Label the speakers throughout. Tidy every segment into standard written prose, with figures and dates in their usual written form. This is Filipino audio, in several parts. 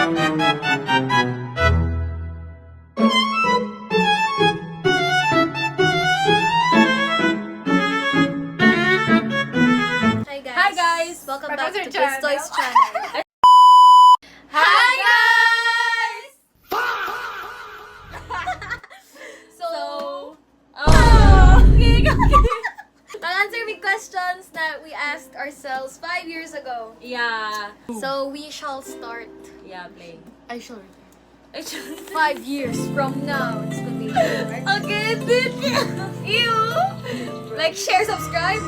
Speaker 1: Hi guys!
Speaker 2: Welcome back to
Speaker 1: channel.
Speaker 2: Bristoy's channel.
Speaker 1: Hi guys!
Speaker 2: I'll answer me questions that we asked ourselves 5 years ago.
Speaker 1: Yeah.
Speaker 2: So we shall start.
Speaker 1: Yeah, play.
Speaker 2: I shall.
Speaker 1: Actually,
Speaker 2: 5 years from now, it's gonna be hard.
Speaker 1: okay, did
Speaker 2: Ew! Like, share, subscribe.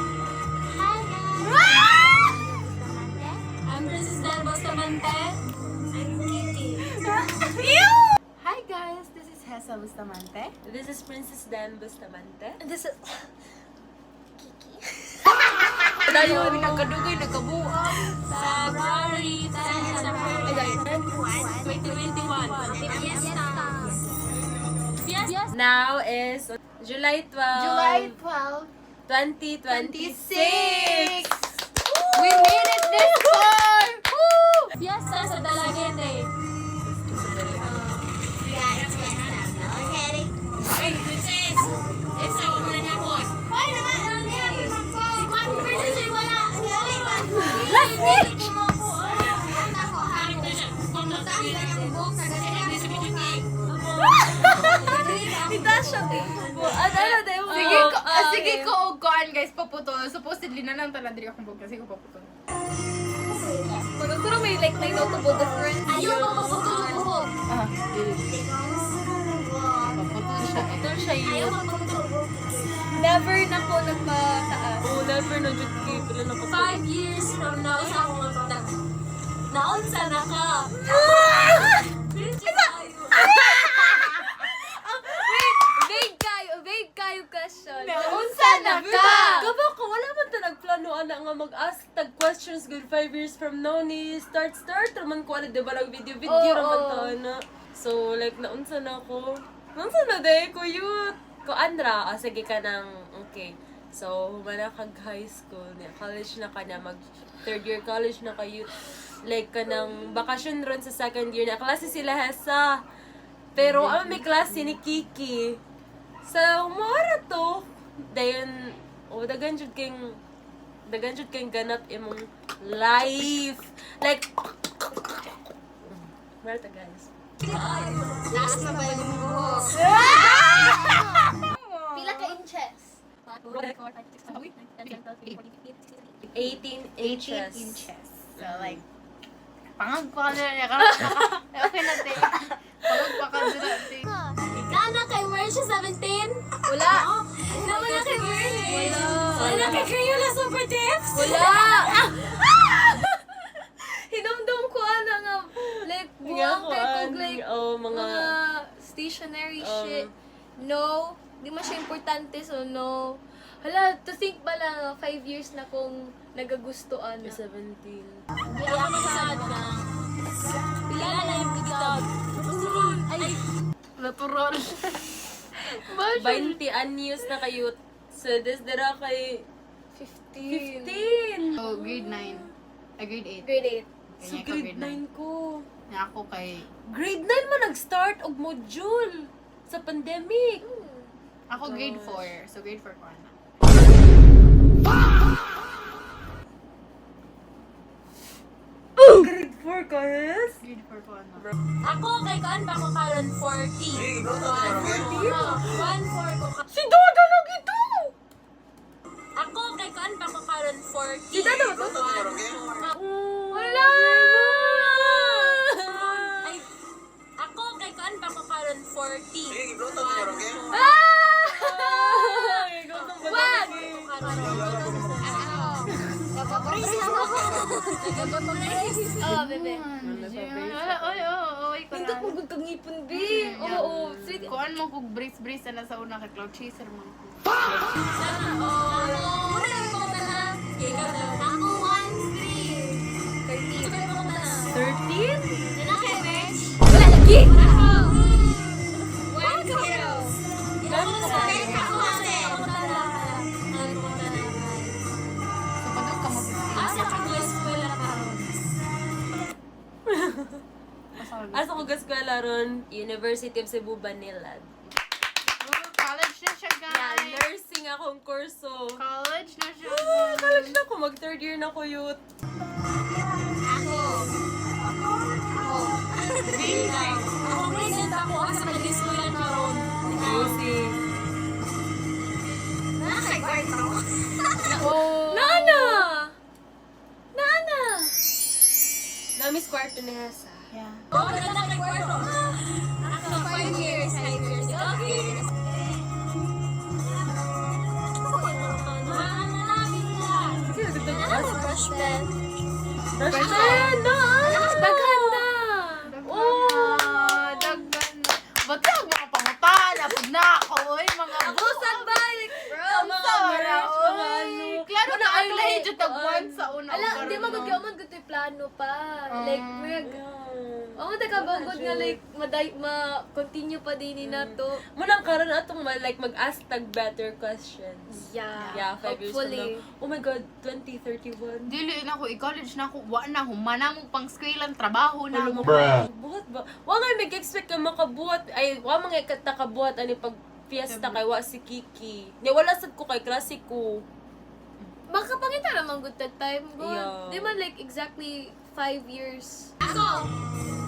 Speaker 3: I'm Princess Dan Bustamante. I'm Kitty.
Speaker 2: Ew!
Speaker 3: Hi guys, this is Hessa Bustamante.
Speaker 1: This is Princess Dan Bustamante.
Speaker 2: And this is...
Speaker 1: Dayo, hindi kang kadugay, nagkabuang.
Speaker 3: February 10, February 2021. Fiesta.
Speaker 1: Now is July 12,
Speaker 2: July 12,
Speaker 1: 2026.
Speaker 2: We made it this far! Woo!
Speaker 3: Fiesta sa Dalagete. Hey, Princess! Esa, wala na po. Hoy, naman! Si Juan Princess ay wala! Last week!
Speaker 2: Ita siya.
Speaker 4: Sige ko og kuan guys paputol. Supposedly na lang tala diri akong bug kasi ko paputol.
Speaker 2: Pero may like may notable difference.
Speaker 3: Ayaw mo maputulog.
Speaker 4: Paputol siya.
Speaker 1: Ito siya
Speaker 3: Ayaw
Speaker 1: yun.
Speaker 3: maputulog.
Speaker 2: Never na po nagpataas.
Speaker 1: Oh, never na jud kay pila na
Speaker 3: 5 years from now, sa akong magtag. Naunsa na ka? Princess tayo.
Speaker 2: Vague kayo question.
Speaker 4: Naunsa na ka?
Speaker 1: Gaba ko, wala man ta nagplano ana nga mag-ask tag questions good 5 years from now ni start raman ko ana di ba nag video raman ta na. So like naunsa na ko. Naunsa na day ko yut. Ko Andra, sige ka nang okay. So humana kag high school, college na ka na mag third year college na kayo. Like ka ng bakasyon ron sa second year na klase sila Hessa. Pero ang may klase ni Kiki. So, mara to. Dayon, dagan jud kayong ganap imong life. Like, mara ta guys.
Speaker 3: Last na ba yung buhok?
Speaker 2: Pila ka inches?
Speaker 1: 18 inches.
Speaker 4: So like pangag pa ka dira ka. Okay na te. Pangag pa ka dira te.
Speaker 3: Nana kay March 17?
Speaker 2: Wala.
Speaker 3: Naman na kay March? Wala kay Crayola Super Tips?
Speaker 2: Wala. Hinumdum ko ana nga like buwang kay kog like
Speaker 1: mga
Speaker 2: stationary shit. No, di man siya importante so no. Hala, to think ba lang 5 years na kong nagagustuhan na.
Speaker 1: 17.
Speaker 3: Hindi ako nasad na. Pila na yung TikTok. Ay,
Speaker 4: Natural.
Speaker 1: 20 anyos na kayo. So, this dira kay
Speaker 2: 15.
Speaker 1: 15.
Speaker 4: So grade 9. Grade 8.
Speaker 2: Grade 8.
Speaker 1: So, grade 9 ko.
Speaker 4: Nga ako kay
Speaker 1: Grade 9 man nag-start og module sa pandemic.
Speaker 4: ako grade 4. So grade 4 ko na.
Speaker 1: Grade 4 ka, yes?
Speaker 4: Grade 4 ko na.
Speaker 3: ako kay Kaan pa ko karon 40. 1-4 ko ka.
Speaker 1: Si Dodo na ito!
Speaker 3: Ako kay Kaan pa ko karon 40.
Speaker 2: Si Dodo ba to?
Speaker 1: Wala!
Speaker 3: Ay, ako kay Kaan pa ko karon 40.
Speaker 2: Wag! Oh, bebe.
Speaker 4: Oy,
Speaker 2: Pindot mo gud kang ipon, be. Oo, sweet.
Speaker 4: kuan mo kog brace na sa una kay cloud chaser mo.
Speaker 3: Ako 1-3.
Speaker 1: 13?
Speaker 2: Wala lagi.
Speaker 4: So pag ka mo 15.
Speaker 3: Asa ka mo eskwela karon?
Speaker 1: Asa ko gaskwela ron? University of Cebu, Banilad.
Speaker 4: College na siya,
Speaker 1: Yeah,
Speaker 4: guys.
Speaker 1: nursing akong kurso.
Speaker 4: College na siya.
Speaker 1: College na ako, mag-third year na ko youth.
Speaker 3: Ako. Ako present ako sa pag-eskwela karon.
Speaker 1: Music.
Speaker 3: Nakakagward ako.
Speaker 2: Nana! Nana!
Speaker 1: Namiss kwarto ni Hesa.
Speaker 4: Yeah.
Speaker 3: Oo, nakakagward ako. Ako, 5 years. Okay.
Speaker 2: Brush pen.
Speaker 1: Rush na!
Speaker 2: Daghan na!
Speaker 4: Oh! Daggan na. Ba't yung mga pangutan? Apod na ako, oy. Mga
Speaker 2: Busan ba? Like, bro,
Speaker 1: mga
Speaker 4: Sara,
Speaker 1: merch, mga
Speaker 4: oy.
Speaker 1: ano.
Speaker 4: Klaro na ang lahi dyan
Speaker 1: Kuan.
Speaker 4: tagwan sa una.
Speaker 2: ala, hindi magagyaman ko ito'y plano pa. Like, oh, nakabangod nga, like, ma-continue pa din na to.
Speaker 1: Munang karon atong like mag-ask tag better questions.
Speaker 2: Yeah,
Speaker 1: 5 years from
Speaker 2: hopefully.
Speaker 1: now. Oh my God, 2031.
Speaker 4: Dili na ako, i-college na ako. Wa na, humana mo pang skwilan, trabaho na mo.
Speaker 1: Buhat ba? Wa nga mag-expect ka makabuhat. Ay, wa mga nakabuhat ani pag fiesta kay wa si Kiki. Ni wala sad ko kay klase ko.
Speaker 2: Makapangita naman good that time. But,
Speaker 1: Yeah.
Speaker 2: di man like exactly 5 years.
Speaker 3: Ako.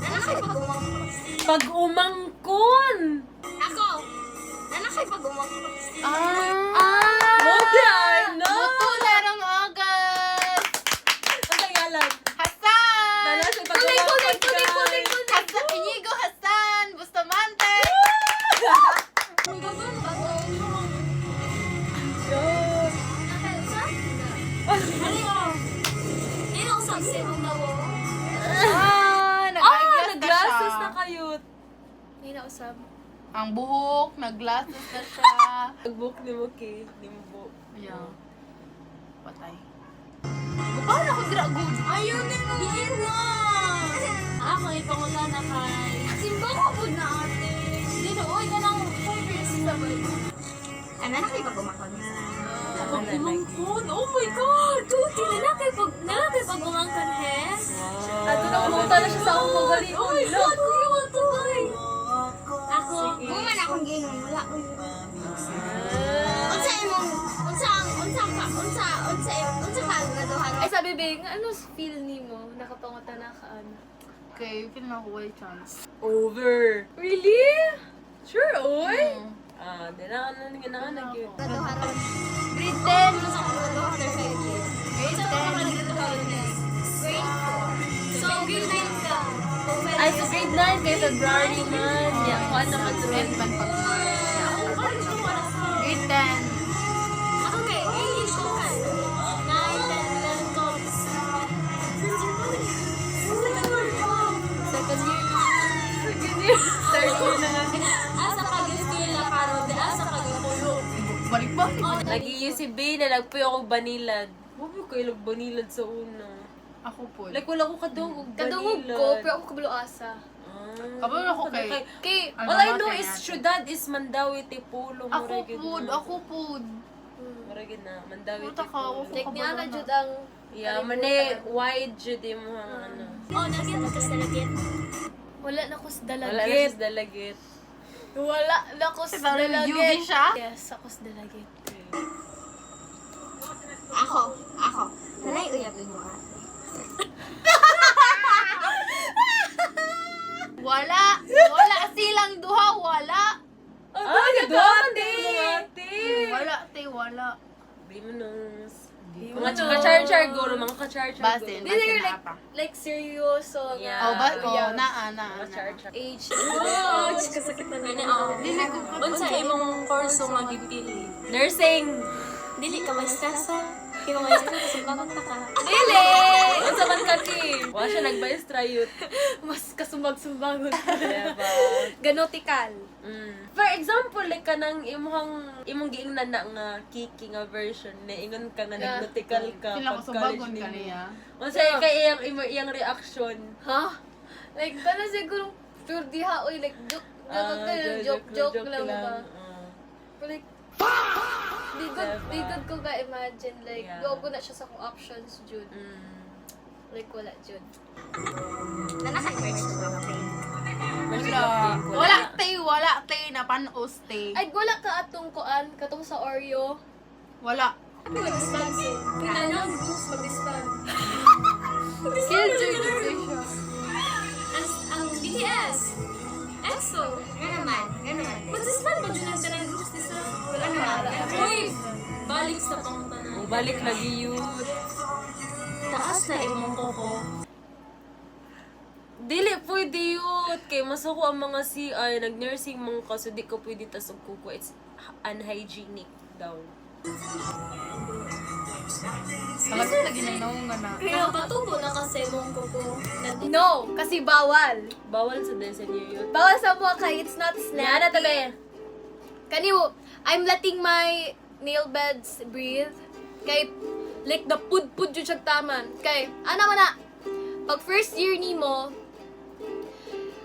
Speaker 3: Nanakay pag-umangkot.
Speaker 1: Pag umangkon.
Speaker 3: Ako. Nanakay pag-umangkot.
Speaker 1: Moday na.
Speaker 4: Buto na ng August!
Speaker 1: Ang ngalan.
Speaker 4: Hasan!
Speaker 1: Nala sa
Speaker 2: Kuling!
Speaker 4: Hasan! Inigo Hasan! Bustamante!
Speaker 1: Nag-glasses na kayo.
Speaker 2: May nausap.
Speaker 4: Ang buhok, nag-glasses na siya.
Speaker 1: Nag-book ni mo kay. Di mo book.
Speaker 4: Yeah. Patay. Paano ako dira good?
Speaker 3: Ayaw din mo yun na. Ako, ipangula na kay... Simba ko po na ate. Dito, oy, na lang 5 years sa bay. Nanakay pag-umangkot. Pag-umangkot? Oh my God! Tuti, nanakay pag-umangkot, Hes?
Speaker 2: Ato na pumunta na siya sa akong pagaling.
Speaker 3: Oh my God! Kuya, what to buy? Ako, buman akong gingon. Wala ko yun. Unsa imong... Unsa ka graduhan?
Speaker 2: Ay, sabi, Bing, ano feel ni mo? Nakapangota na ka, ano?
Speaker 4: Okay, feel na ako way chance.
Speaker 1: Over.
Speaker 2: Really?
Speaker 1: Sure, oy.
Speaker 4: Mm.
Speaker 1: Di na ka na nag-yun.
Speaker 3: Graduhan.
Speaker 4: Grade 10!
Speaker 3: Ano sa akong graduhan after 5 years?
Speaker 4: Grade
Speaker 3: Unsa ka
Speaker 4: 10!
Speaker 3: graduhan next? Grade 4. So, grade 9 ka.
Speaker 1: Ay, sa grade 9 kay February man. Yeah, kuha na ka
Speaker 4: Red man pag Grade 10!
Speaker 3: Ako kay English ko ka. 9, 10, 11, 12.
Speaker 2: Second year.
Speaker 1: Third year na nga.
Speaker 3: Asa pag-eskwela karon, di asa pag-ukulong.
Speaker 4: Balik-balik!
Speaker 1: Nag-UCB na nagpuyo ako banilad. Wabi ko ilag banilad sa una.
Speaker 4: Ako po.
Speaker 1: Like wala ko kadungog banilad.
Speaker 2: Kadungog ko, pero ako kabalo asa.
Speaker 4: Kabalo ako kay...
Speaker 1: Kay,
Speaker 4: Ano
Speaker 1: all I
Speaker 4: ba
Speaker 1: know
Speaker 4: kaya
Speaker 1: is
Speaker 4: natin?
Speaker 1: syudad is Mandawi, Tipulong.
Speaker 4: Ako food.
Speaker 1: Maragid na, Mandawi,
Speaker 4: Puta ka,
Speaker 1: Tipulong.
Speaker 2: Like,
Speaker 4: Kabalo
Speaker 2: niya na
Speaker 4: na.
Speaker 2: jud ang...
Speaker 1: Yeah, mani, wide jud mo ang ano.
Speaker 3: Oh, nakita ka sa lagyan.
Speaker 2: Wala na ko sa
Speaker 1: Wala na
Speaker 2: dalagit.
Speaker 1: siya dalagit.
Speaker 2: Wala na ko sa
Speaker 4: Si Parang
Speaker 2: dalagit.
Speaker 4: UV siya?
Speaker 2: Yes, ako sa dalagit.
Speaker 3: Ako. Nanay uyab mo ate.
Speaker 4: Wala! Wala silang duha! Wala!
Speaker 1: Ay, gagawin ate.
Speaker 4: Wala, te, wala.
Speaker 1: Di mo nus. Mga ka-char-char guro, mga ka-char-char
Speaker 4: Basin.
Speaker 1: guro.
Speaker 2: These are
Speaker 4: na
Speaker 2: like,
Speaker 4: pa.
Speaker 2: like seryoso nga.
Speaker 1: Yeah.
Speaker 4: Oh, ba? Oh,
Speaker 2: Yeah.
Speaker 4: naa.
Speaker 1: Mga char-char.
Speaker 2: Age.
Speaker 3: Oh, kasakit na nani.
Speaker 4: Dili ko
Speaker 3: Unsa imong kurso nga gipili?
Speaker 1: Nursing.
Speaker 3: Dili ka may stress. Kaya may stress sumbakot ka.
Speaker 1: Dili! Unsa man kaki? Wa siya nagba-extra youth.
Speaker 2: Mas kasumag-sumbangon.
Speaker 1: Diba?
Speaker 2: Ganotikal.
Speaker 1: For example, like kanang imong giingnan na nga Kiki nga version ni ingon ka nga
Speaker 2: Yeah.
Speaker 1: nagnotical ka
Speaker 4: Sila ko
Speaker 1: pag
Speaker 4: sa
Speaker 1: college
Speaker 4: bagon
Speaker 1: nimo.
Speaker 4: ka niya.
Speaker 1: Unsa kay iyang reaction?
Speaker 2: Ha? Like, kana siguro, pure diha, oy, like, joke
Speaker 1: Joke
Speaker 2: lang ba?
Speaker 1: Ah.
Speaker 2: Pero like, di good ko ka-imagine, like,
Speaker 1: Yeah.
Speaker 2: go na siya sa kong options, Jude. Like, wala, Jude.
Speaker 3: Nanakay ko yung
Speaker 4: panos, te.
Speaker 2: Ay, wala ka atong kuan, katong sa Oreo.
Speaker 4: Wala.
Speaker 3: Mag-disband eh. Kita na, gusto mag-disband.
Speaker 2: Killjoy dito siya.
Speaker 3: Ang BTS. EXO. Ganaman. Mag-disband ba dyan ang tanang groups nila? Wala naman. Uy! Balik sa pangtanan.
Speaker 1: O, balik lagi yun.
Speaker 3: Taas na imong koko.
Speaker 1: Dili pwede yun. Kay masuko ang mga CI, nag-nursing mga ka, so di ka pwede tasog kuko. It's unhygienic daw.
Speaker 4: Talaga na ginanaw nga na.
Speaker 3: Kaya patubo na kasi imong koko.
Speaker 2: No, kasi bawal.
Speaker 1: Bawal sa desenyo yun.
Speaker 2: Bawal sa mga kay it's not
Speaker 1: Nana
Speaker 2: snacky.
Speaker 1: tabi.
Speaker 2: Kaniwo, I'm letting my nail beds breathe. Kay, like, the pud-pud yun siya taman. Kay, ana mo na, pag first year ni mo,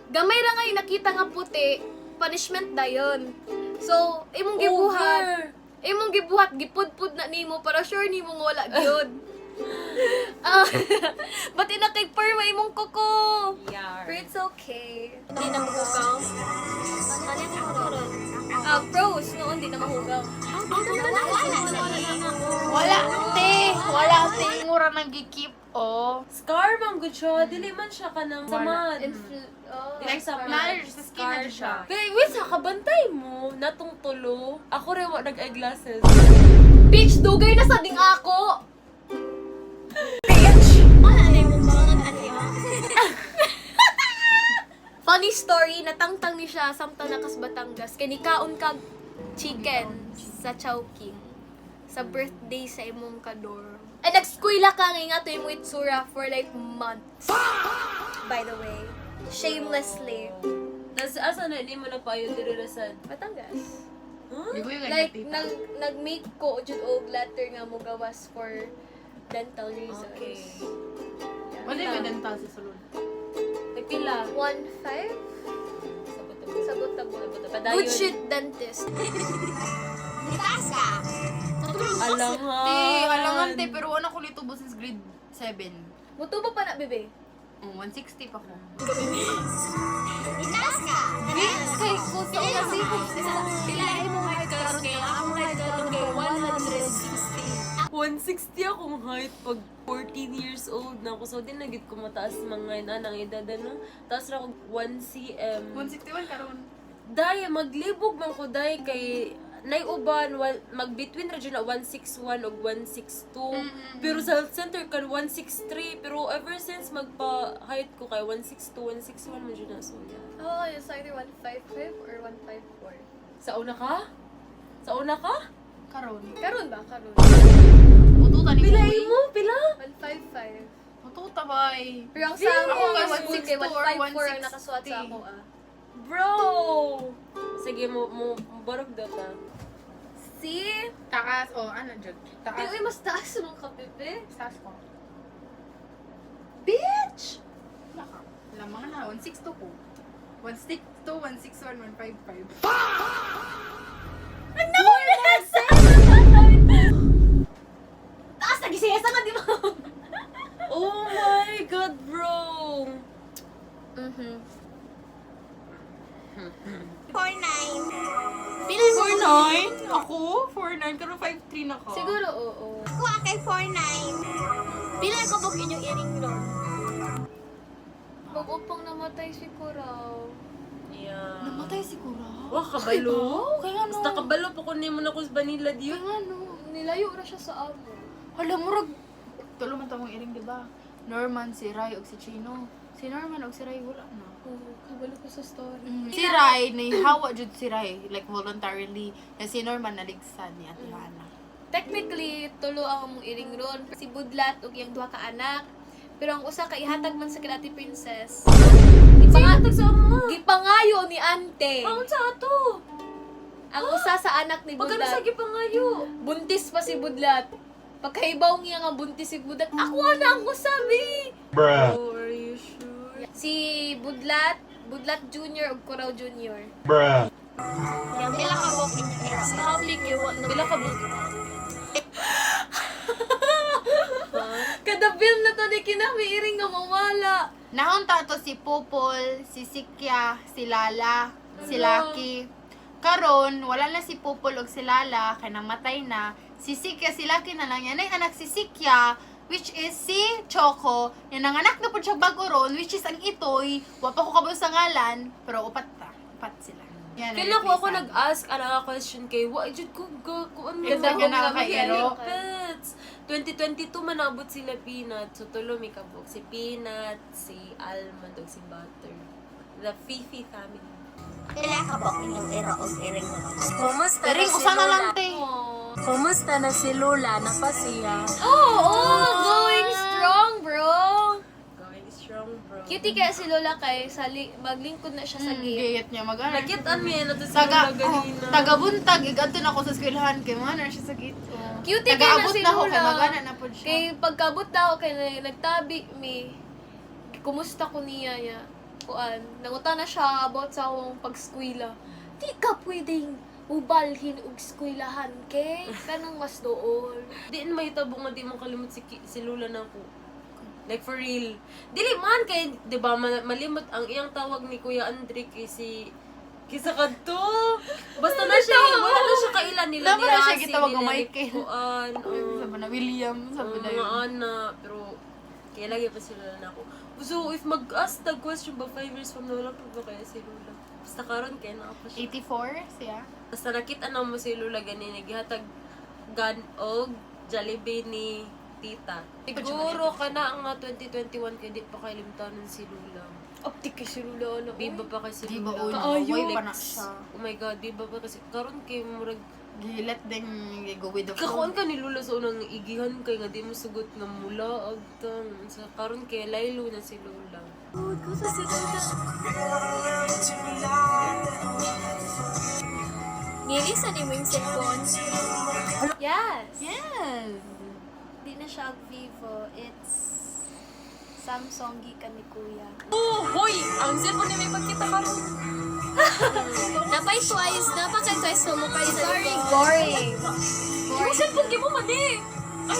Speaker 2: gamay ra nga yung nakita nga puti, punishment na yun. So, imong gibuhat, gipud-pud na nimo para sure nimo nga wala gyud. Ba't inakig-perma imong kuko?
Speaker 1: Yar.
Speaker 2: But it's okay.
Speaker 3: Hindi na mahugaw. Ano yung karoon?
Speaker 2: Pros, noon, di na mahugaw.
Speaker 4: Wala, te. Wala, te. Ngura nag-keep, oh.
Speaker 1: Scar man good siya. Dili man siya ka ng samad.
Speaker 4: Like,
Speaker 1: sa
Speaker 4: na sa skin na siya.
Speaker 1: Kaya, wait, sa kabantay mo, natong tulo. Ako rin wa nag-eyeglasses.
Speaker 2: Bitch, dugay na sa ding ako!
Speaker 3: Ano na yung bangan ano yun?
Speaker 2: Funny story, natangtang ni siya samtang nakas Batangas. Kinikaon kag chicken sa Chowking. Sa birthday sa imong kador. Ay, nag-skwila ka nga to imong itsura for like months. By the way. Shamelessly.
Speaker 1: Tapos, asa na, hindi mo na pa yun dirirasan.
Speaker 2: Batangas.
Speaker 1: Huh?
Speaker 4: Di ko yung
Speaker 2: Like,
Speaker 4: tita.
Speaker 2: nag-make ko jud og letter nga mo gawas for dental reasons.
Speaker 1: Okay.
Speaker 4: Wala yung dental sa salon.
Speaker 1: Nagpila.
Speaker 2: 1.5?
Speaker 1: Sabot-abot.
Speaker 2: Sabot-abot.
Speaker 1: Padayon.
Speaker 2: Good shit dentist.
Speaker 3: Taas ka.
Speaker 1: Alangan.
Speaker 4: Te, alangan, te. Pero wala ko lito since grade 7.
Speaker 2: Muto ba pa na, bebe?
Speaker 4: 160 pa ko.
Speaker 3: Itaas ka.
Speaker 2: Kay kusa kasi
Speaker 3: Pilahin mo height karon kay ang height karon kay 160.
Speaker 1: 160 akong height pag 14 years old na ako. So, din nagit ko mataas mga inanang edad na. Taas na ako 1 cm.
Speaker 4: 161 karon.
Speaker 1: Day, maglibog man ko day kay naiuban mag-between ra dyan na 161 o 162. Pero sa health center kan 163. Pero ever since magpa-height ko kay 162, 161 man dyan na. So, yeah.
Speaker 2: Oh, it's either 155 or 154.
Speaker 1: Sa una ka? Sa una ka?
Speaker 4: Karon.
Speaker 2: Karon ba? Karon.
Speaker 4: Pututa ni
Speaker 1: Pila
Speaker 4: Boy.
Speaker 1: mo? Pila?
Speaker 2: 155.
Speaker 4: Pututa bay.
Speaker 2: Pero ang sa
Speaker 4: Ako
Speaker 2: ako,
Speaker 4: kay
Speaker 2: 160 or 154 ang
Speaker 4: 160.
Speaker 2: nakasuot sa ako
Speaker 1: Bro! Sige, mo barog daw ta.
Speaker 2: See?
Speaker 4: Taas, oh, ano dyan? Taas.
Speaker 2: Uy, mas taas mong kapipe.
Speaker 4: Taas ko.
Speaker 2: Bitch!
Speaker 4: Naka. Lamang na, 162 ko. 162, 161, 155.
Speaker 2: Ano mo na taas na gisesa ka, di ba?
Speaker 1: Oh my God, bro!
Speaker 2: Mhm.
Speaker 3: 49.
Speaker 4: Pili 49? Ako? 49? Pero 5'3 na ko.
Speaker 2: Siguro, oo.
Speaker 3: Kuha kay 49. Pila ko bug inyong earring ron.
Speaker 2: Pag-upang namatay si Kurao.
Speaker 1: Yeah.
Speaker 4: Namatay si Kura.
Speaker 1: Wah, kabalo.
Speaker 4: Kaya nga no.
Speaker 1: Basta kabalo pa ko nimo na kus Vanilla
Speaker 2: Kaya
Speaker 1: diyo.
Speaker 2: nga, no, nilayo na siya sa amo.
Speaker 4: Hala, murag. Tulo man tamong iring, di ba? Norman, si Rai, o si Chino. Si Norman, o si Rai, wala na.
Speaker 2: Oo, kabalo ko sa story.
Speaker 4: Si Rai, nahawa jud si Rai, like voluntarily. Na si Norman, naligsan ni Ate Hana.
Speaker 2: Technically, tulo ang mong iring ron. Si Budlat ug iyang duha ka anak. Pero ang usa ka ihatag man sa kila Ate Princess.
Speaker 1: Ipangatag sa ama.
Speaker 2: Gipangayo ni Ante.
Speaker 1: Ang sa ato.
Speaker 2: Ang usa sa anak ni
Speaker 1: Pagkano sa
Speaker 2: Budlat.
Speaker 1: gipangayo?
Speaker 2: Buntis pa si Budlat. Pagkaibaw niya nga buntis si Budlat, ako na ang usabi.
Speaker 1: Oh, are you sure?
Speaker 2: Si Budlat Junior ug Kurao Junior.
Speaker 3: Pila ka bug inyong earring. Public you want
Speaker 1: Pila ka ba?
Speaker 2: Kada film na to ni kinamiiring nga mawala.
Speaker 4: Nahon ta to si Popol, si Sikya, si Lala, si Lucky. Karon wala na si Popol og si Lala kay namatay na. Si Sikya sila lang yan ay anak si Sikya, which is si Choco. Yan ang anak na po siya bago ron, which is ang Itoy. Wa pa ko kabalo sa ngalan, pero upat sila. Yan,
Speaker 1: Kailan ko ako nag-ask ang question kay wa jud ko kuan
Speaker 4: Ganda ka na kakairo.
Speaker 1: Pets. 2022 manabot sila Peanut. So tulo mi kabog si Peanut, si Almond ug si Butter. The Fifi family.
Speaker 3: Kailan ka ba inyong era o iring na? Kumusta
Speaker 4: Pero usa na lang te.
Speaker 3: Kumusta na si Lola? Napasiya.
Speaker 2: Going strong, bro.
Speaker 1: Going strong, bro.
Speaker 2: Cutie kaya si Lola kay maglingkod na siya sa gate.
Speaker 4: Gayet niya mag-ano.
Speaker 1: Nakitaan mi na to
Speaker 4: Taga,
Speaker 1: sa ganina.
Speaker 4: taga-buntag, igadto na ako sa eskwelahan kay mana siya sa gate.
Speaker 2: Cutie kaya na
Speaker 4: Taga-abot
Speaker 2: si
Speaker 4: na ako
Speaker 2: Lola.
Speaker 4: kay magana na po siya.
Speaker 2: Kay pagkabot na ako kay nagtabi mi. Kumusta ko niya ya? Kuan, nanguta na siya about sa akong pag-skwela. Di ka pwedeng ubalhin og skwilahan kay kanang mas dool.
Speaker 1: Di na may tabo nga di mo kalimot si Lula na ko. Like for real. Dili man kay 'di ba malimot ang iyang tawag ni Kuya Andre kay si kisa kadto. Basta na siya, wala na siya kailan nila
Speaker 4: Dapat na siya gitawag ang Michael.
Speaker 1: Kuan.
Speaker 4: Sabi na William, sabi na
Speaker 1: Mga
Speaker 4: yun.
Speaker 1: ana, pero kaya lagi pa sila na ako. So, if mag-ask the question ba 5 years from now, wala pa ba kaya si Lula? Basta karon kaya na ako siya.
Speaker 4: 84 siya.
Speaker 1: Basta nakita na mo si Lula ganini, gihatag gan og Jollibee ni tita. Siguro ka na ang 2021 kay di pa kay limtanon si Lula.
Speaker 2: Optik kay si Lola ano.
Speaker 1: Biba pa kasi
Speaker 4: Di ba
Speaker 1: Lula.
Speaker 4: ulo?
Speaker 2: Kaayo.
Speaker 4: Way pa na siya.
Speaker 1: Oh my God, di ba pa kasi karon kay murag
Speaker 4: Gilet din go with the
Speaker 1: kakuan
Speaker 4: flow.
Speaker 1: ka ni Lula sa unang igihan kay nga di mo sugot nga mula agtang sa karon kay laylo na si Lula.
Speaker 3: Nilisa ni mo yung cellphone.
Speaker 2: Yes.
Speaker 4: Yes.
Speaker 2: Di na siya Vivo. It's Samsung gikan ni Kuya.
Speaker 1: Oh, hoy! Ang cellphone ni may pagkita karon.
Speaker 3: Napay twice mo kayo sa
Speaker 2: Sorry,
Speaker 3: likod.
Speaker 2: boring.
Speaker 1: Yung cellphone gi mo man eh. Ay,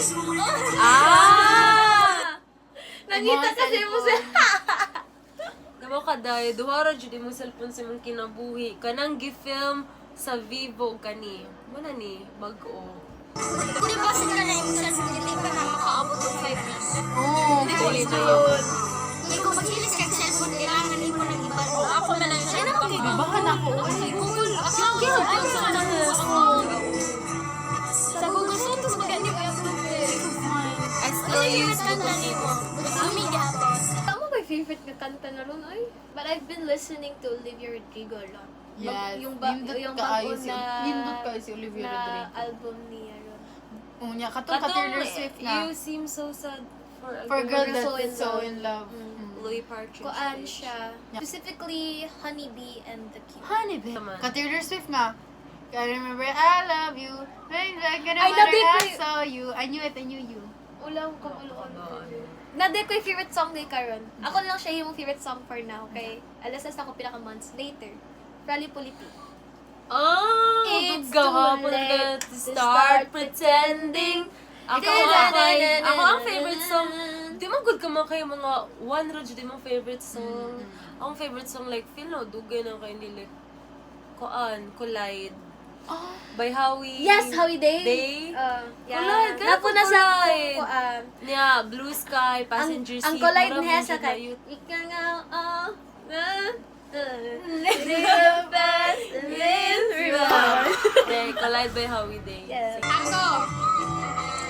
Speaker 2: Nangita kasi mo sa...
Speaker 1: Gamo ka dai, duhara jud mo cellphone sa mong kinabuhi. Kanang gi-film sa Vivo kani. Muna ni bag-o.
Speaker 3: Di ba sila na yung cellphone, hindi pa na makaabot ng 5 years.
Speaker 4: Oh,
Speaker 1: Dili na yun.
Speaker 3: Hindi ko mag-ilis kag cellphone, kailangan mo ng iba. Ako na lang siya.
Speaker 4: Bahan ako.
Speaker 3: Google, sa Google Photos, maganda ko yung
Speaker 1: I still use Google
Speaker 3: mo. Kami gapos.
Speaker 2: Tama ba yung favorite na kanta na ron ay? But I've been listening to Olivia Rodrigo a lot.
Speaker 4: Yes.
Speaker 2: Yung
Speaker 4: Nindot
Speaker 2: bago
Speaker 4: kaayo
Speaker 2: na...
Speaker 4: Nindot kaayo si Olivia
Speaker 2: na
Speaker 4: Rodrigo.
Speaker 2: album niya ron.
Speaker 4: Unya, katong ka Taylor Swift na.
Speaker 1: You seem so sad for a
Speaker 4: For a girl
Speaker 2: So in
Speaker 4: that's so
Speaker 2: love.
Speaker 4: in love.
Speaker 1: Louis Partridge.
Speaker 2: Kuan siya. Specifically, Honeybee and the Cube.
Speaker 4: Honey, babe.
Speaker 1: Naman.
Speaker 4: Ka Taylor Swift nga. I remember I love you. I
Speaker 2: Ay, nabi ko
Speaker 4: I saw you. I knew it, I knew you.
Speaker 2: Ulang ko Nade ko yung favorite song ni Karon. Ako lang siya yung favorite song for now. Kay alas na ako pinaka months later. Rally Politi.
Speaker 1: Oh,
Speaker 2: It's
Speaker 1: gahapon
Speaker 2: too late
Speaker 1: to start pretending. Ako ang favorite song. Di mo good ka man kayo mga one road di mo favorite song. Ang favorite song like feel no dugay na kay ni like Collide. By Howie.
Speaker 2: Yes, Howie Day.
Speaker 1: Day.
Speaker 2: Yeah.
Speaker 1: Collide, kaya
Speaker 2: Napo na sa
Speaker 1: Collide.
Speaker 2: kuan.
Speaker 1: Yeah, Blue Sky, Passenger Seat.
Speaker 2: Ang collide
Speaker 1: mura
Speaker 2: niya
Speaker 1: mo
Speaker 2: sa
Speaker 1: jud na
Speaker 2: kay.
Speaker 1: yun.
Speaker 2: Ika nga, the best in this world.
Speaker 1: Yeah, Collide by Howie Day.
Speaker 2: Yes.
Speaker 3: Ako,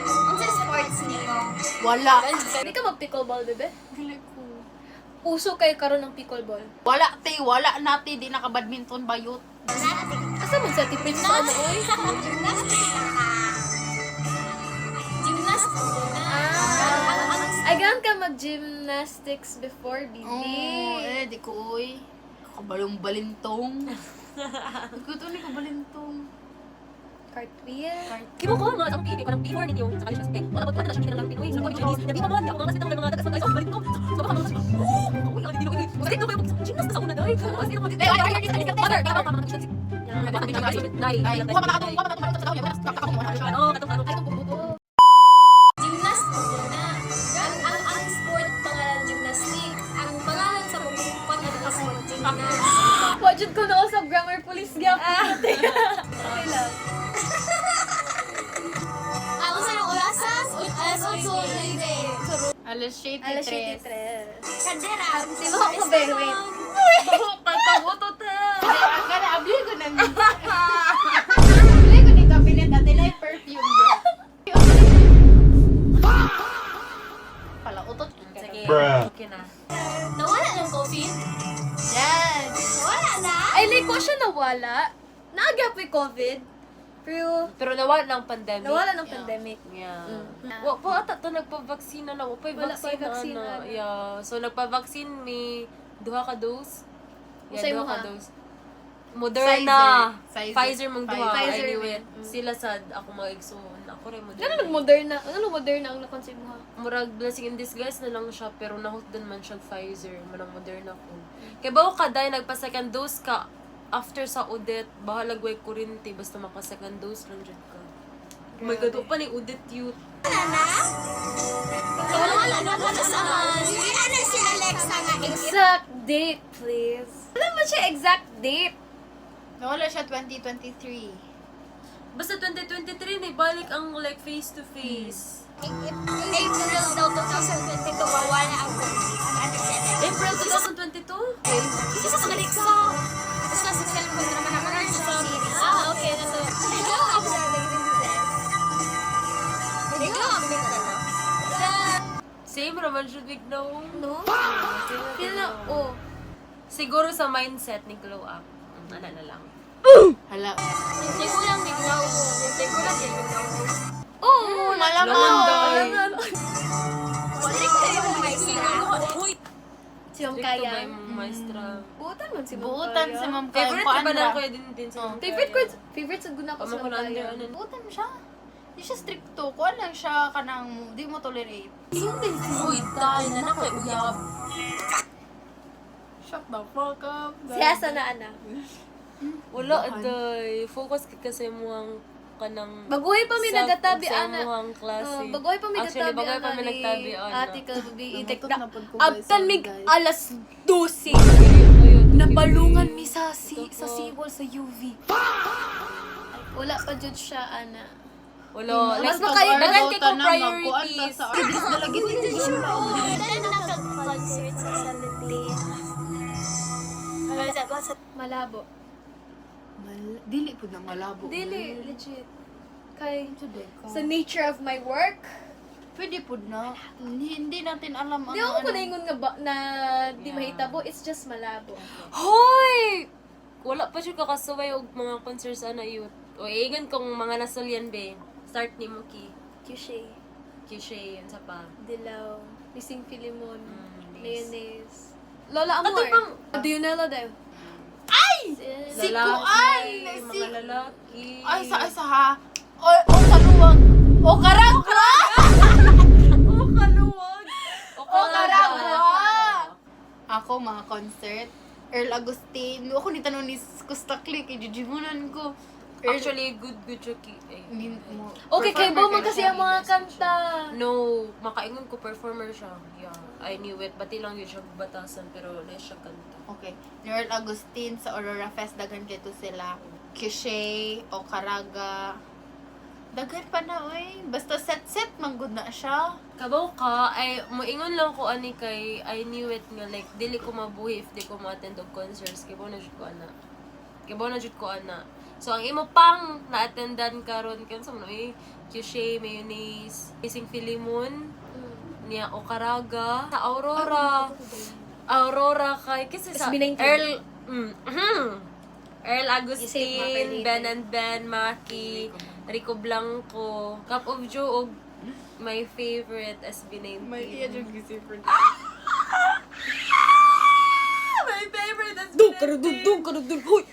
Speaker 3: ang sa sports niyo.
Speaker 4: Wala.
Speaker 2: Hindi ka mag-pickleball, bebe? Uso kayo karon ng pickleball.
Speaker 4: Wala, te. Wala nati. Di naka-badminton bayot.
Speaker 2: Asa man sa tipid sa ano, oy?
Speaker 3: Gymnastics.
Speaker 2: Ay, gaan ka mag-gymnastics before, bibi.
Speaker 4: Oh, di ko, oy. Kabalong-balintong. Ikaw ni kabalintong.
Speaker 2: Cartwheel.
Speaker 1: Kimo ko nga ang pili ko ng before ninyo sa college aspect. Wala pa na siya ng Pinoy sa college Chinese. Nabi pa man ako mga sitang mga tagas mga balik ko. So baka mga uy, ang dilo ko. Kasi ito kayo gymnast sa una dai. Kasi ito
Speaker 4: Eh, ay,
Speaker 1: mother, ka pa mga dai.
Speaker 4: ay, kuha pa na ako sa daw.
Speaker 1: Ano, katong
Speaker 3: Gymnastics na. Ang sport pangalan gymnastics. Ang pangalan sa pagpupuan at sport gymnastics.
Speaker 2: Wajud ko na sa grammar or police gap. Okay lang.
Speaker 3: Ako sa yung olasas, alas 8:20.
Speaker 4: Alas 7:03.
Speaker 2: Alas 7:03.
Speaker 3: Kadera.
Speaker 2: Si Mama ko, be, wait.
Speaker 1: Pagkabuto ta!
Speaker 4: Akala, abli ko na. Abli ko ni kabinet at inay perfume niya. Pala, utot ka.
Speaker 1: Sige,
Speaker 5: Bruh.
Speaker 1: okay na.
Speaker 3: Nawala ng COVID?
Speaker 4: Yes.
Speaker 3: Nawala na?
Speaker 2: Ay, like, ko siya nawala. Naagap may COVID. Pero,
Speaker 1: Nawala ng pandemic.
Speaker 2: nawala ng pandemic.
Speaker 1: Yeah.
Speaker 2: Mm.
Speaker 1: Wa pa ata to nagpa-vaccine na. Wa pa yung
Speaker 2: Wala pa
Speaker 1: vaccine
Speaker 2: yung vaccine
Speaker 1: na.
Speaker 2: na.
Speaker 1: Yeah. So nagpa-vaccine may 2 ka dose.
Speaker 2: Usay mo
Speaker 1: 2 ka
Speaker 2: ha?
Speaker 1: dose. Moderna.
Speaker 4: Pfizer.
Speaker 1: Pfizer mong duha.
Speaker 2: Pfizer.
Speaker 1: Anyway, sila sad ako mag-igsoon. Ako rin
Speaker 2: Ano
Speaker 1: Moderna.
Speaker 2: nag-Moderna? Ano Moderna ang nakonsin mo ha?
Speaker 1: Murag blessing in disguise na lang siya pero nahutdan man siya Pfizer. Manang Moderna ko. Kaya bago ka dahil nagpa-second dose ka after sa audit, bahalag way kurinti basta maka-second dose lang dyan ka. Oh my God, pa ni audit youth.
Speaker 3: Nawala na pala sa hindi na sila Lexa nga
Speaker 2: Exact date, please. Ano ba siya exact date?
Speaker 4: Nawala siya 2023.
Speaker 1: Basta 2023 na balik ang like face to face.
Speaker 3: April daw 2022 wala ang
Speaker 1: April 2022?
Speaker 3: Isa sa Lexa. Basta sa cellphone naman naman sa series. Ah, okay na to. Hello, ako na
Speaker 1: Same raman siya big no.
Speaker 2: No? Feel na, oh.
Speaker 1: Siguro sa mindset ni glow up. Ano na lang.
Speaker 4: Hala.
Speaker 3: Hindi ko lang biglaw. Hindi ko lang biglaw.
Speaker 2: Oh,
Speaker 1: Lamanday.
Speaker 3: Hindi ko yung maestra.
Speaker 2: Si Ma'am
Speaker 1: Kaya.
Speaker 2: Kaya.
Speaker 1: Maestra.
Speaker 2: Buutan man si Ma'am
Speaker 4: Buutan
Speaker 2: Kaya.
Speaker 4: si Ma'am Kaya.
Speaker 1: Favorite ka ba na ko din sa Ma'am
Speaker 2: Favorite
Speaker 1: Kaya?
Speaker 2: ko, favorite sa guna ko
Speaker 1: Pama
Speaker 2: si
Speaker 1: ko
Speaker 2: Ma'am
Speaker 1: na
Speaker 2: Kaya.
Speaker 1: ano.
Speaker 4: Buutan siya. Di siya stricto. Kuha lang siya kanang di mo tolerate.
Speaker 3: Uy, dahil na nakayuyab.
Speaker 4: Shut the fuck up.
Speaker 2: Siya sa na anak.
Speaker 1: Wala day. Focus ka kasi mo ang kanang
Speaker 2: Baguhay pa mi nagatabi ana.
Speaker 1: Ang klase.
Speaker 2: Baguhay pa mi
Speaker 1: Actually,
Speaker 2: nagtabi
Speaker 1: baguhay pa
Speaker 2: ana
Speaker 1: mi nagtabi
Speaker 2: ni
Speaker 1: ana.
Speaker 2: Ate Kalbi itek
Speaker 4: Namutot
Speaker 2: na.
Speaker 4: na pud ko, guys.
Speaker 2: Abtan
Speaker 4: Sorry,
Speaker 2: mig
Speaker 4: guys.
Speaker 2: alas 12. Napalungan mi sa seawall sa UV. Wala pa jud siya ana.
Speaker 1: Wala.
Speaker 2: Mas
Speaker 1: Like,
Speaker 2: makayo
Speaker 1: dagan kay ko
Speaker 4: Magkuan ta
Speaker 1: priorities.
Speaker 4: sa Argis dalagit hindi siya.
Speaker 3: Dahil na nakag-concert sa Salute.
Speaker 2: Malabo.
Speaker 4: Dili pud na malabo.
Speaker 2: Dili, legit. Kay
Speaker 4: Today ka.
Speaker 2: sa nature of my work,
Speaker 4: Pwede pud na. Hindi natin alam
Speaker 2: di ako kuningon nga ba, na di mahitabo, it's just malabo.
Speaker 1: Hoy! Wala pa siya kakasaway og mga concerts ana youth. O igan kong mga nasulyan be. Start ni mo ki.
Speaker 2: Cliche,
Speaker 1: Kishay, yun sa pa.
Speaker 2: Dilaw, Missing Filimon,
Speaker 1: Yes.
Speaker 2: Mayonnaise. Lola
Speaker 1: Ato
Speaker 2: Amor.
Speaker 1: pang-
Speaker 2: Dionela daw.
Speaker 4: Si
Speaker 1: Lalaki,
Speaker 4: Kuan!
Speaker 1: mga lalaki.
Speaker 4: Ay sa ha. O kaluwag. O karagwa.
Speaker 1: Oh, kaluwag!
Speaker 4: O karagwa. Ako mga concert. Earl Agustin. Ako ni tanong ni Kusta Click. Ijijimunan ko.
Speaker 1: Actually, good siya ki.
Speaker 4: Hindi mo.
Speaker 2: Okay, kay
Speaker 4: performer
Speaker 2: Bo man
Speaker 4: ka
Speaker 2: kasi
Speaker 4: siya,
Speaker 2: ang mga
Speaker 4: hindi
Speaker 2: kanta.
Speaker 1: No, makaingon ko performer siya. Yeah, I knew it. Bati lang yun siya batasan, pero na siya kanta.
Speaker 4: Okay. Ni Earl Agustin sa Aurora Fest. Dagan kito sila. Kishay. O Karaga. Dagan pa na, oy. Basta set manggod na siya.
Speaker 1: Kabaw ka, ay, moingon lang ko ani kay, I knew it nga, like, dili ko mabuhi if di ko ma-attend og concerts. Kibaw na jud ko ana. Kibaw na jud ko ana. So, ang imo pang na-attendan karon kansa mo, eh, Kishay, Mayonnaise, Missing Filimon, niya Okaraga, sa Aurora kay kasi sa
Speaker 2: SB19.
Speaker 1: Earl
Speaker 2: Isip,
Speaker 1: Agustin,
Speaker 2: mapalitin.
Speaker 1: Ben and Ben, Maki, Rico Blanco, Cup of Joe, og my favorite SB19. My favorite SB19.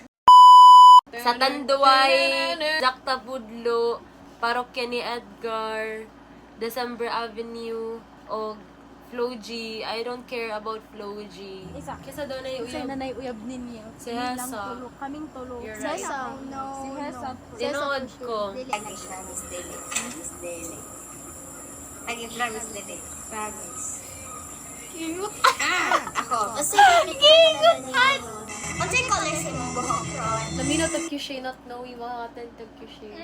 Speaker 1: Sa Tanduay, Jack Tabudlo, Parokya ni Edgar, December Avenue, o Flo G. I don't care about Flo G. Kesa doon ay uyab.
Speaker 6: Nanay uyab ninyo.
Speaker 1: Si Hesa.
Speaker 6: Kaming tulo.
Speaker 1: You're
Speaker 6: Si
Speaker 1: right.
Speaker 6: Hesa. Si Hesa.
Speaker 1: Tinood ko.
Speaker 7: Lagi siya, Miss Dele. Miss Dele. Lagi siya, Miss Dele. Promise. Ako.
Speaker 3: Kasi kikingot at. Ano yung colors mo buhok, Ron?
Speaker 2: Kyushay not knowing makakatag tag Kyushay.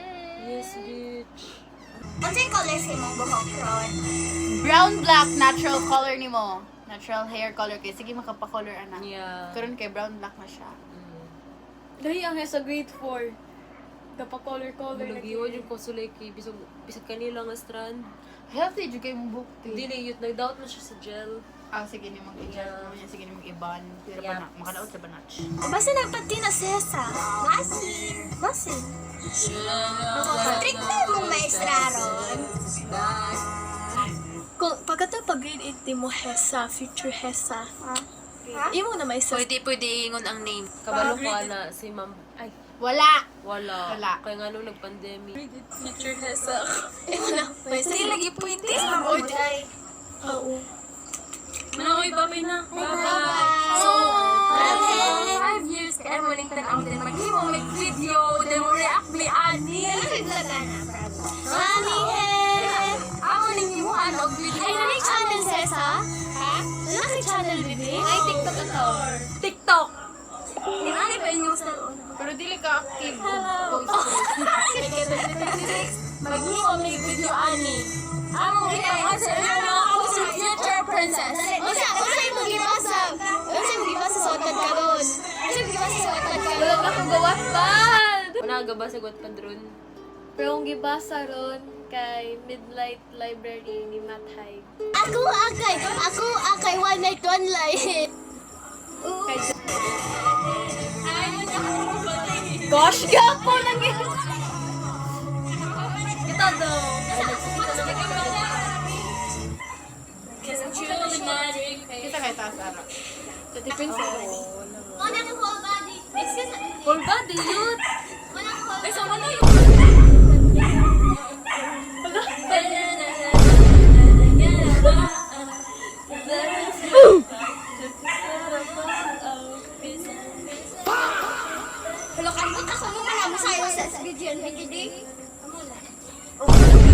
Speaker 1: Yes, bitch.
Speaker 3: Ano yung colors imong buhok ron?
Speaker 4: Brown, black, natural color ni mo. Natural hair color kay. Sige, makapakolor, ana.
Speaker 1: Yeah.
Speaker 4: Karon kay brown, black na siya.
Speaker 2: Dahil ang sa grade 4. Color-color.
Speaker 1: Bulagiwan yung kusulay kay bisag kanila nga strand.
Speaker 4: Healthy, jud kay mong buhok. te.
Speaker 1: Dili, yun, nag-doubt na siya sa gel.
Speaker 4: Ah, sige ni mag-iban. Sige ni mag-iban. Pero
Speaker 1: Yeah.
Speaker 4: ba na, makalaot sa banach.
Speaker 3: Basta nagpati na sesa. Basi. Strict na mong maestra ron.
Speaker 6: Kung pagkata pag grade 8 di mo HESA, future HESA. Imo na may sa
Speaker 7: Pwede ingon ang name.
Speaker 1: Kabalo ko na si ma'am. Ay,
Speaker 4: Wala!
Speaker 1: wala.
Speaker 4: Wala.
Speaker 1: Kaya nga nung nag-pandemic.
Speaker 6: future HESA. Imo na may sa.
Speaker 3: Lagi pwede.
Speaker 6: Oo.
Speaker 1: Manakoy, babay na.
Speaker 3: So, 5 years kaya mo ning tanaw din maghimo may video, then mo react may ani. Ani Amo ning imo ano video. Ay nani channel sesa? Ha? Nani channel bibi?
Speaker 2: Ay, TikTok account.
Speaker 1: TikTok!
Speaker 3: Nani ba yung sa
Speaker 4: Pero dili ka active.
Speaker 3: maghimo may video ani. Amo ikaw sa ano ako si future princess. Usa imong gibasa. Usa imong gibasa sa otad karon. Usa imong gibasa sa otad
Speaker 2: Wala
Speaker 3: karon.
Speaker 2: na akong gawatpad!
Speaker 1: Wala ka ba sa Wattpad ron?
Speaker 2: Pero ang gibasa ron kay Midnight Library ni Matt Haig.
Speaker 3: Ako akay one night one life.
Speaker 2: Gosh, gapo lang yun!
Speaker 1: Kita daw!
Speaker 4: Kita kay taas ara.
Speaker 2: Sa princess.
Speaker 3: Ano ko full body? Excuse me.
Speaker 1: Full body, yun!
Speaker 3: Wala ko.
Speaker 1: Ay, sama na yun!
Speaker 3: Hello, kanto ka mo man mo sayo sa video and video day.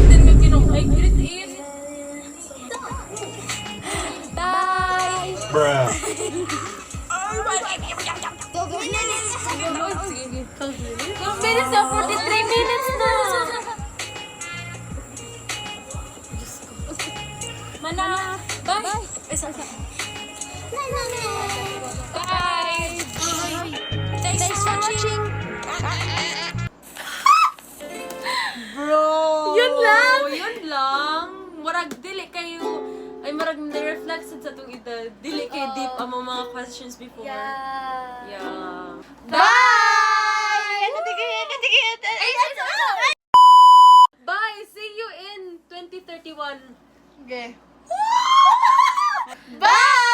Speaker 1: Din nga kinong ay grade 8.
Speaker 3: Bye.
Speaker 5: Bruh.
Speaker 3: 2 minutes.
Speaker 1: 12 minutes na, 43 minutes na! Mana! Bye!
Speaker 3: Bye. Thanks for watching.
Speaker 1: Bro!
Speaker 2: Yun lang?
Speaker 1: Yun lang! Marag dili kayo, ay marag na-reflexed sa itong edad. Dili kayo deep ang mga questions before.
Speaker 2: Yeah.
Speaker 1: Yeah.
Speaker 2: Bye!
Speaker 1: Bye! See you in 2031.
Speaker 4: Okay.
Speaker 2: Bye!